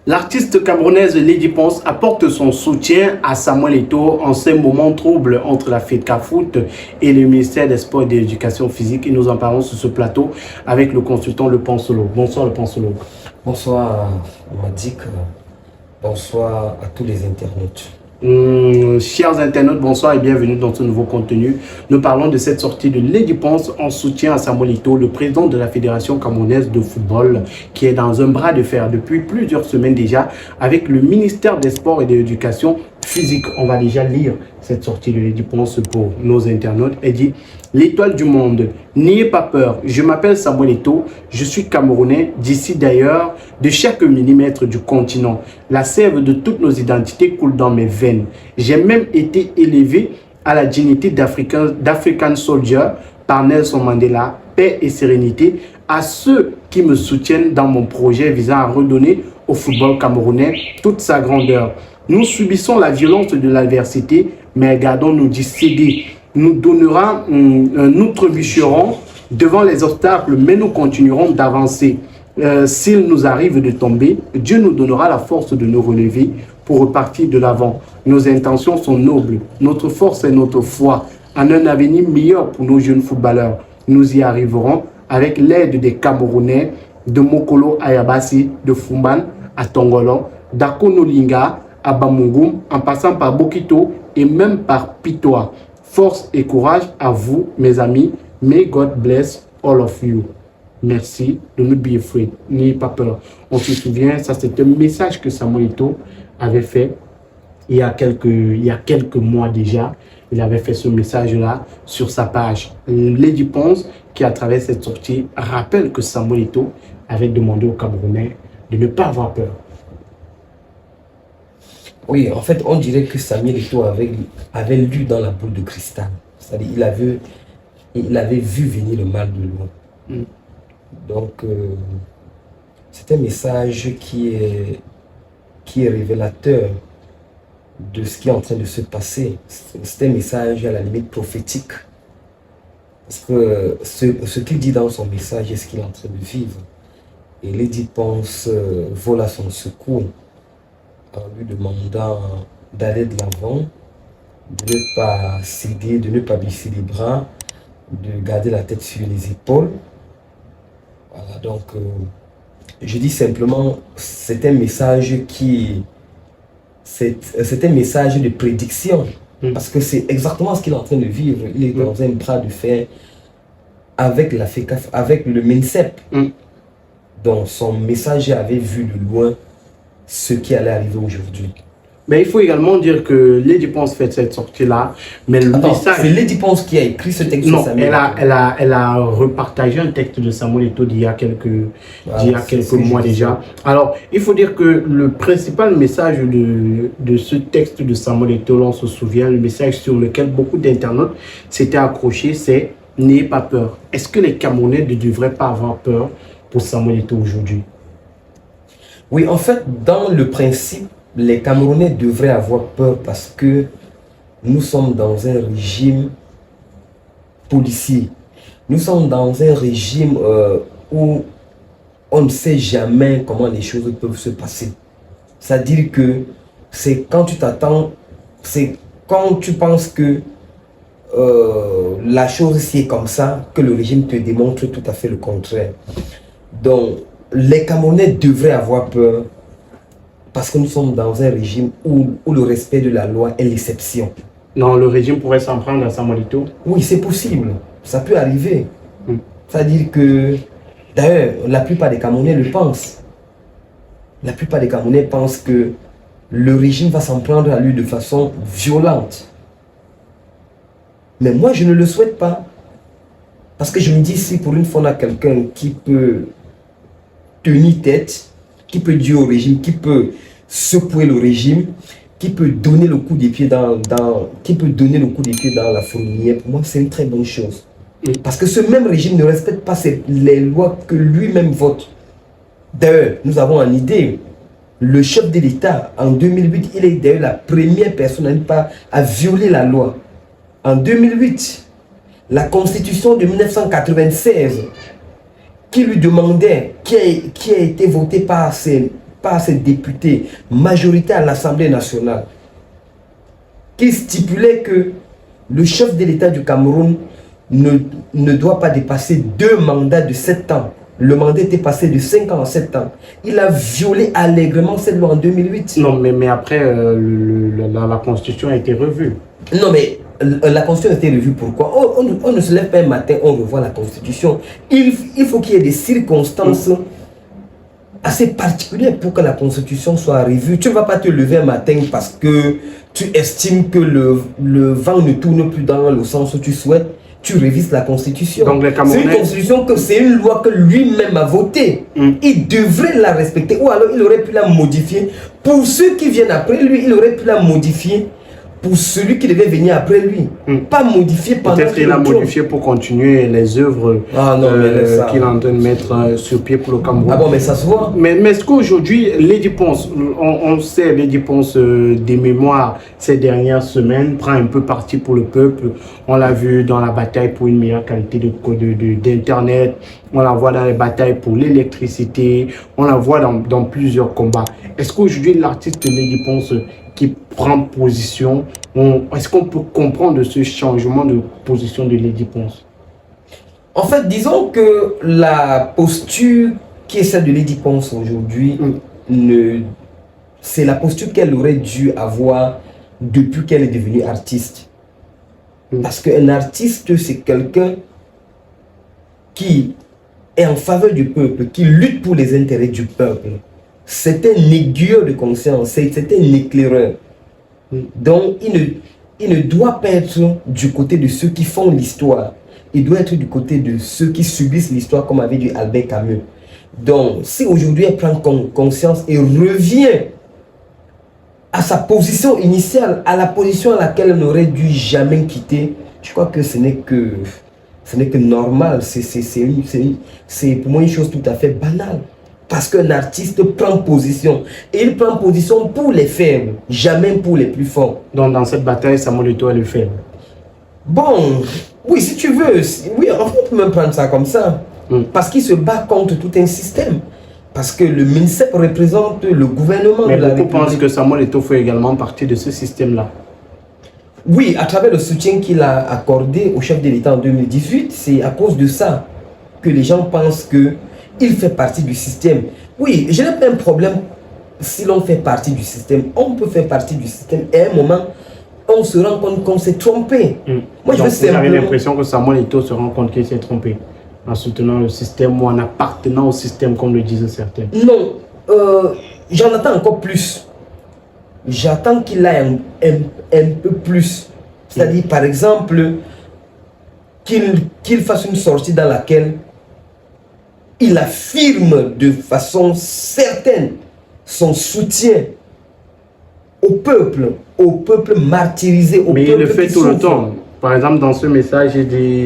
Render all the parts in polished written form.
L'artiste camerounaise Lady Ponce apporte son soutien à Samuel Eto'o en ces moments troubles entre la FEDCAFOOT et le ministère des Sports et de l'Éducation physique. Et nous en parlons sur ce plateau avec le consultant Le Poncelo. Bonsoir Le Poncelo. Bonsoir Madik, bonsoir à tous les internautes. Chers internautes, bonsoir et bienvenue dans ce nouveau contenu. Nous parlons de cette sortie de Lady Ponce en soutien à Samuel Eto'o, le président de la Fédération camerounaise de football, qui est dans un bras de fer depuis plusieurs semaines déjà avec le ministère des Sports et de l'Éducation physique. On va déjà lire cette sortie de Lady Ponce pour nos internautes. Elle dit: l'étoile du monde, n'ayez pas peur, je m'appelle Samuel Eto'o, je suis camerounais, d'ici d'ailleurs, de chaque millimètre du continent. La sève de toutes nos identités coule dans mes veines. J'ai même été élevé à la dignité d'African Soldier par Nelson Mandela. Paix et sérénité à ceux qui me soutiennent dans mon projet visant à redonner au football camerounais toute sa grandeur. Nous subissons la violence de l'adversité, mais gardons-nous d'y céder. Nous trébucherons devant les obstacles, mais nous continuerons d'avancer. S'il nous arrive de tomber, Dieu nous donnera la force de nous relever pour repartir de l'avant. Nos intentions sont nobles, notre force est notre foi en un avenir meilleur pour nos jeunes footballeurs. Nous y arriverons avec l'aide des Camerounais, de Mokolo Ayabasi, de Fumban à Tongolo, d'Akonolinga à Bamungum, en passant par Bokito et même par Pitoa. Force et courage à vous, mes amis. May God bless all of you. Merci. Do not be afraid. N'ayez pas peur. On se souvient, ça c'est un message que Samuel Eto'o avait fait il y a quelques mois déjà. Il avait fait ce message-là sur sa page. Lady Ponce, qui à travers cette sortie, rappelle que Samuel Eto'o avait demandé aux Camerounais de ne pas avoir peur. Oui, en fait, on dirait que Samuel Eto'o avait lu dans la boule de cristal. C'est-à-dire il avait vu venir le mal de loin. Donc, c'est un message qui est révélateur de ce qui est en train de se passer. C'est un message à la limite prophétique. Parce que ce qu'il dit dans son message est ce qu'il est en train de vivre. Et Lady Ponce vole à son secours en lui demandant d'aller de l'avant, de ne pas céder, de ne pas baisser les bras, de garder la tête sur les épaules. Voilà, donc je dis simplement, c'est un message c'est un message de prédiction, parce que c'est exactement ce qu'il est en train de vivre. Il est dans un bras de fer avec la FECAF, avec le MINSEP. Donc son message avait vu de loin ce qui allait arriver aujourd'hui. Mais il faut également dire que Lady Ponce fait cette sortie-là, mais le message... C'est Lady Ponce qui a écrit ce texte. Non, elle a repartagé un texte de Samuel Eto'o d'il y a quelques mois déjà. Alors, il faut dire que le principal message de ce texte de Samuel Eto'o, on se souvient, le message sur lequel beaucoup d'internautes s'étaient accrochés, c'est « N'ayez pas peur ». Est-ce que les Camerounais ne devraient pas avoir peur pour Samuel Eto'o aujourd'hui? Oui, en fait, dans le principe, les Camerounais devraient avoir peur parce que nous sommes dans un régime policier. Nous sommes dans un régime où on ne sait jamais comment les choses peuvent se passer. C'est-à-dire que c'est quand tu t'attends, c'est quand tu penses que la chose si est comme ça, que le régime te démontre tout à fait le contraire. Donc, les Camerounais devraient avoir peur parce que nous sommes dans un régime où le respect de la loi est l'exception. Non, le régime pourrait s'en prendre à Samuel Eto'o? Oui, c'est possible. Ça peut arriver. C'est-à-dire que, d'ailleurs, la plupart des Camerounais le pensent. La plupart des Camerounais pensent que le régime va s'en prendre à lui de façon violente. Mais moi, je ne le souhaite pas. Parce que je me dis, si pour une fois on a quelqu'un qui peut tenir tête, qui peut dire au régime, qui peut secouer le régime, qui peut donner le coup de pied dans la fourmilière, pour moi c'est une très bonne chose. Parce que ce même régime ne respecte pas les lois que lui-même vote. D'ailleurs, nous avons en idée, le chef de l'État, en 2008, il est d'ailleurs la première personne à violer la loi. En 2008, la Constitution de 1996, qui lui demandait, qui a été votée par par ses députés, majorité à l'Assemblée nationale, qui stipulait que le chef de l'État du Cameroun ne doit pas dépasser 2 mandats de 7 ans. Le mandat était passé de 5 ans à 7 ans. Il a violé allègrement cette loi en 2008. Non, mais après, la Constitution a été revue. Non, mais la Constitution a été revue. Pourquoi? On ne se lève pas un matin, on revoit la Constitution. Il faut qu'il y ait des circonstances assez particulières pour que la Constitution soit revue. Tu ne vas pas te lever un matin parce que tu estimes que le vent ne tourne plus dans le sens où tu souhaites. Tu révises la Constitution. Donc les Camerounais... C'est une Constitution c'est une loi que lui-même a votée. Il devrait la respecter. Ou alors il aurait pu la modifier. Pour ceux qui viennent après lui, il aurait pu la modifier pour celui qui devait venir après lui. Pas modifier pendant... Peut-être qu'il a modifié pour continuer les œuvres qu'il est en train de mettre sur pied pour le Cameroun. Ah bon, mais ça se voit. Mais est-ce qu'aujourd'hui, Lady Ponce, on sait, Lady Ponce, des mémoires ces dernières semaines, prend un peu parti pour le peuple. On l'a vu dans la bataille pour une meilleure qualité d'Internet. On la voit dans les batailles pour l'électricité. On la voit dans plusieurs combats. Est-ce qu'aujourd'hui, l'artiste Lady Ponce qui prend position, est-ce qu'on peut comprendre ce changement de position de Lady Ponce? En fait, disons que la posture qui est celle de Lady Ponce aujourd'hui, c'est la posture qu'elle aurait dû avoir depuis qu'elle est devenue artiste. Parce qu'un artiste, c'est quelqu'un qui est en faveur du peuple, qui lutte pour les intérêts du peuple. C'est un aiguilleur de conscience, c'est un éclaireur. Donc, il ne doit pas être du côté de ceux qui font l'histoire. Il doit être du côté de ceux qui subissent l'histoire, comme avait dit Albert Camus. Donc, si aujourd'hui elle prend conscience et revient à sa position initiale, à la position à laquelle elle n'aurait dû jamais quitter, je crois que ce n'est que normal. C'est pour moi une chose tout à fait banale. Parce qu'un artiste prend position. Et il prend position pour les faibles, jamais pour les plus forts. Donc dans cette bataille, Samuel Eto'o est le faible. Bon, oui, si tu veux. Oui, en fait, on peut même prendre ça comme ça. Parce qu'il se bat contre tout un système. Parce que le MINSEP représente le gouvernement mais de la beaucoup République. pensent que Samuel Eto'o fait également partie de ce système-là. Oui, à travers le soutien qu'il a accordé au chef de l'État en 2018, c'est à cause de ça que les gens pensent que il fait partie du système. Oui, je n'ai pas un problème si l'on fait partie du système. On peut faire partie du système et à un moment, on se rend compte qu'on s'est trompé. Moi, donc, vous avez l'impression que Samuel Eto'o se rend compte qu'il s'est trompé en soutenant le système ou en appartenant au système, comme le disent certains? Non, j'en attends encore plus. J'attends qu'il aille un peu plus. C'est-à-dire, par exemple, qu'il fasse une sortie dans laquelle il affirme de façon certaine son soutien au peuple martyrisé, au mais peuple il le fait qui tout le souffre. temps. Par exemple, dans ce message,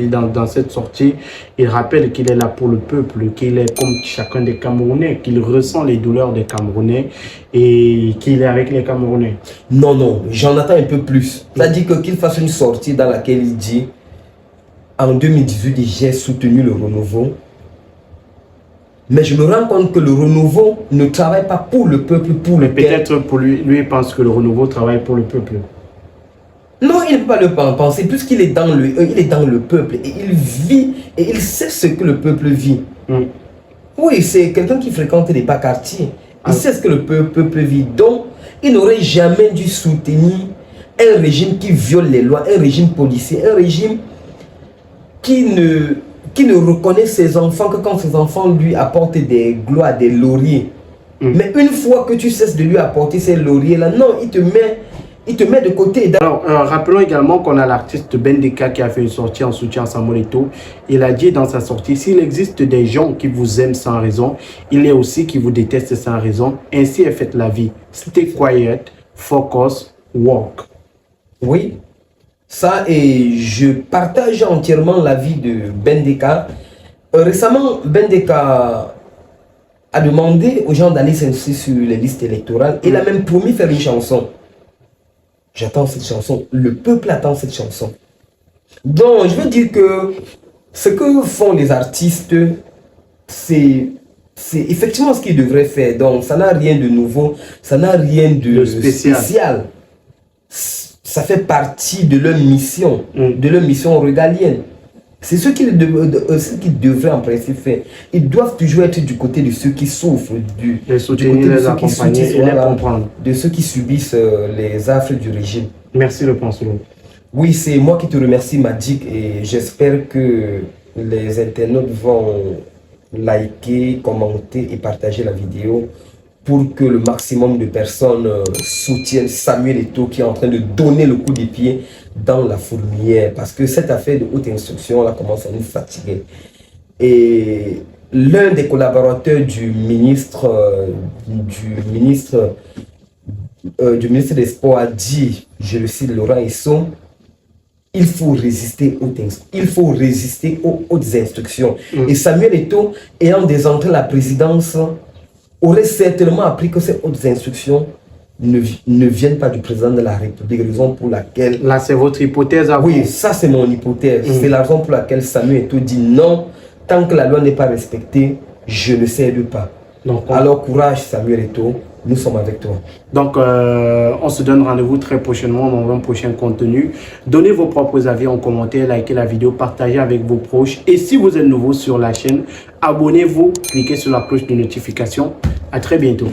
dans cette sortie, il rappelle qu'il est là pour le peuple, qu'il est comme chacun des Camerounais, qu'il ressent les douleurs des Camerounais et qu'il est avec les Camerounais. Non, non, j'en attends un peu plus. C'est-à-dire qu'il fasse une sortie dans laquelle il dit en 2018, j'ai soutenu le renouveau. Mais je me rends compte que le renouveau ne travaille pas pour le peuple, pour le peuple. Peut-être pour lui, il pense que le renouveau travaille pour le peuple. Non, il ne peut pas le penser, puisqu'il est dans le peuple. Et il vit, et il sait ce que le peuple vit. Oui, c'est quelqu'un qui fréquente les bas quartiers. Il sait ce que le peuple vit. Donc, il n'aurait jamais dû soutenir un régime qui viole les lois, un régime policier, un régime qui ne reconnaît ses enfants que quand ses enfants lui apportent des gloires, des lauriers. Mais une fois que tu cesses de lui apporter ces lauriers-là, non, il te met de côté. Alors, rappelons également qu'on a l'artiste Bendeka qui a fait une sortie en soutien à Samuel Eto'o. Il a dit dans sa sortie, s'il existe des gens qui vous aiment sans raison, il y a aussi qui vous détestent sans raison. Ainsi est faite la vie. Stay quiet, focus, work. Oui. Ça, et je partage entièrement l'avis de Bendeka. Récemment, Bendeka a demandé aux gens d'aller s'inscrire sur les listes électorales. Il a même promis faire une chanson. J'attends cette chanson. Le peuple attend cette chanson. Donc, je veux dire que ce que font les artistes, c'est c'est effectivement ce qu'ils devraient faire. Donc, ça n'a rien de nouveau, ça n'a rien de spécial. Ça fait partie de leur mission, de leur mission régalienne. C'est ce qu'ils devraient en principe faire. Ils doivent toujours être du côté de ceux qui souffrent, les soutenir, les accompagner et les comprendre. De ceux qui subissent les affres du régime. Merci le penseur. Oui, c'est moi qui te remercie, Madik, et j'espère que les internautes vont liker, commenter et partager la vidéo pour que le maximum de personnes soutiennent Samuel Eto'o qui est en train de donner le coup de pied dans la fourmilière. Parce que cette affaire de haute instruction là commence à nous fatiguer. Et l'un des collaborateurs du ministre des Sports a dit, je le cite, Laurent Esso, il faut résister aux hautes instructions. Et Samuel Eto'o, ayant désentré la présidence, aurait certainement appris que ces hautes instructions ne viennent pas du président de la République, raison pour laquelle... Là, c'est votre hypothèse à vous. Oui, ça c'est mon hypothèse. C'est la raison pour laquelle Samuel Eto'o dit non, tant que la loi n'est pas respectée, je ne cède pas. Donc, alors courage Samuel Eto'o, nous sommes avec toi. Donc, on se donne rendez-vous très prochainement dans un prochain contenu. Donnez vos propres avis en commentaire, likez la vidéo, partagez avec vos proches. Et si vous êtes nouveau sur la chaîne, abonnez-vous, cliquez sur la cloche de notification. À très bientôt.